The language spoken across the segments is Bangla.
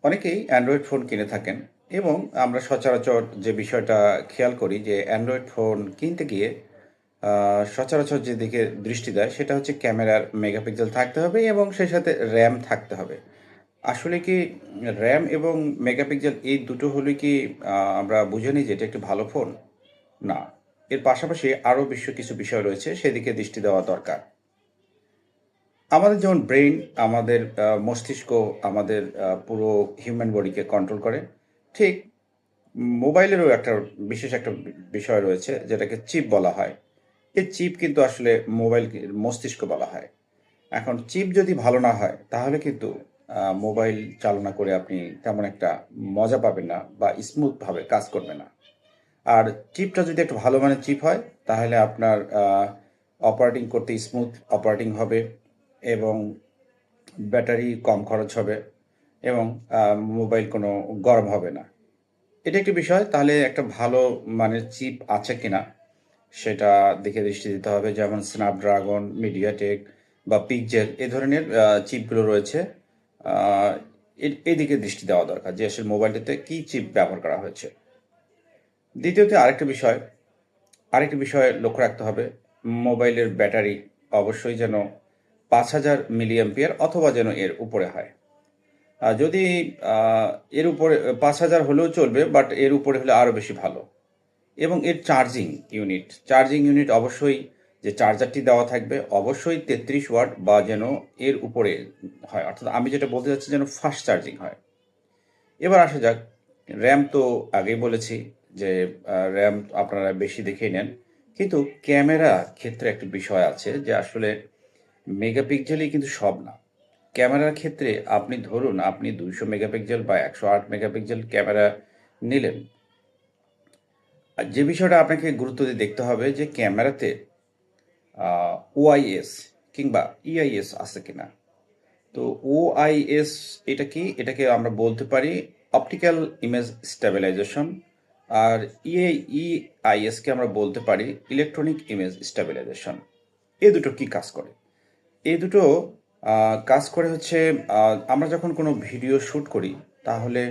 অনেকেই অ্যান্ড্রয়েড ফোন কিনে থাকেন এবং আমরা সচরাচর যে বিষয়টা খেয়াল করি যে অ্যান্ড্রয়েড ফোন কিনতে গিয়ে সচরাচর যেদিকে দৃষ্টি দেয় সেটা হচ্ছে ক্যামেরার মেগাপিক্সেল থাকতে হবে এবং সেই সাথে র্যাম থাকতে হবে। আসলে কি র্যাম এবং মেগাপিক্সেল এই দুটো হলে কি আমরা বুঝে নিই যে এটা একটি ভালো ফোন? না। এর পাশাপাশি আরও কিছু বিষয় রয়েছে সেদিকে দৃষ্টি দেওয়া দরকার। আমাদের যেমন ব্রেইন, আমাদের মস্তিষ্ক, আমাদের পুরো হিউম্যান বডিকে কন্ট্রোল করে, ঠিক মোবাইলেরও বিশেষ একটা বিষয় রয়েছে যেটাকে চিপ বলা হয়। এই চিপ কিন্তু আসলে মোবাইল মস্তিষ্ক বলা হয়। এখন চিপ যদি ভালো না হয় তাহলে কিন্তু মোবাইল চালনা করে আপনি তেমন একটা মজা পাবেন না বা স্মুথভাবে কাজ করবে না। আর চিপটা যদি একটু ভালো মানের চিপ হয় তাহলে আপনার অপারেটিং করতে স্মুথ অপারেটিং হবে এবং ব্যাটারি কম খরচ হবে এবং মোবাইল কোনো গরম হবে না। এটা একটি বিষয়। তাহলে একটা ভালো মানের চিপ আছে কিনা সেটা দিকে দৃষ্টি দিতে হবে। যেমন স্ন্যাপড্রাগন, মিডিয়াটেক বা পিকজেল এ ধরনের চিপগুলো রয়েছে। আহ, এদিকে দৃষ্টি দেওয়া দরকার যে আসলে মোবাইলটিতে কি চিপ ব্যবহার করা হয়েছে। দ্বিতীয়ত আরেকটি বিষয় লক্ষ্য রাখতে হবে। মোবাইলের ব্যাটারি অবশ্যই যেন 5000 মিলিঅ্যাম্পিয়ার অথবা যেন এর উপরে হয়। যদি আহ, এর উপরে 5000 হলেও চলবে, বাট এর উপরে হলে আরও বেশি ভালো। এবং এর চার্জিং ইউনিট অবশ্যই, যে চার্জারটি দেওয়া থাকবে অবশ্যই 33 ওয়াট বা যেন এর উপরে হয়, অর্থাৎ আমি যেটা বলতে চাচ্ছি যেন ফাস্ট চার্জিং হয়। এবার আসা যাক, র্যাম তো আগেই বলেছি যে র্যাম আপনারা বেশি দেখেই নেন, কিন্তু ক্যামেরা ক্ষেত্রে একটা বিষয় আছে যে আসলে মেগাপিক্সেলই কিন্তু সব না। ক্যামেরার ক্ষেত্রে আপনি ধরুন আপনি 200 মেগাপিক্সেল বা 108 মেগাপিক্সেল ক্যামেরা নিলেন, আর যে বিষয়টা আপনাকে গুরুত্ব দিয়ে দেখতে হবে যে ক্যামেরাতে ওআইএস কিংবা ইআইএস আছে কিনা। তো ওআইএস এটা কি? এটাকে আমরা বলতে পারি অপটিক্যাল ইমেজ স্ট্যাবিলাইজেশন। আর ইআইএস কে আমরা বলতে পারি ইলেকট্রনিক ইমেজ স্ট্যাবিলাইজেশন। এ দুটো কি কাজ করে? এই দুটো কাজ করে হচ্ছে, আমরা যখন কোনো ভিডিও শ্যুট করি তাহলে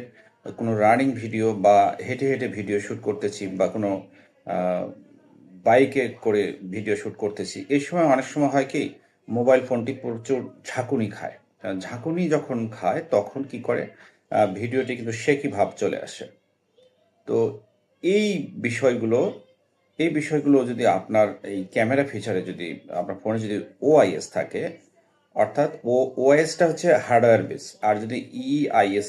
কোনো রানিং ভিডিও বা হেঁটে হেঁটে ভিডিও শ্যুট করতেছি বা কোনো আহ, বাইকে করে ভিডিও শ্যুট করতেছি, এই সময় অনেক সময় হয় কি মোবাইল ফোনটি প্রচুর ঝাঁকুনি খায়। ঝাঁকুনি যখন খায় তখন কি করে, ভিডিওটি কিন্তু শেকি ভাব চলে আসে। তো এই বিষয়গুলো এই বিষয়গুলো যদি আপনার এই ক্যামেরা ফিচারে যদি আপনার ফোনে যদি ওআইএস থাকে, অর্থাৎ ওআইএসটা হচ্ছে হার্ডওয়্যার বেস, আর যদি ইআইএস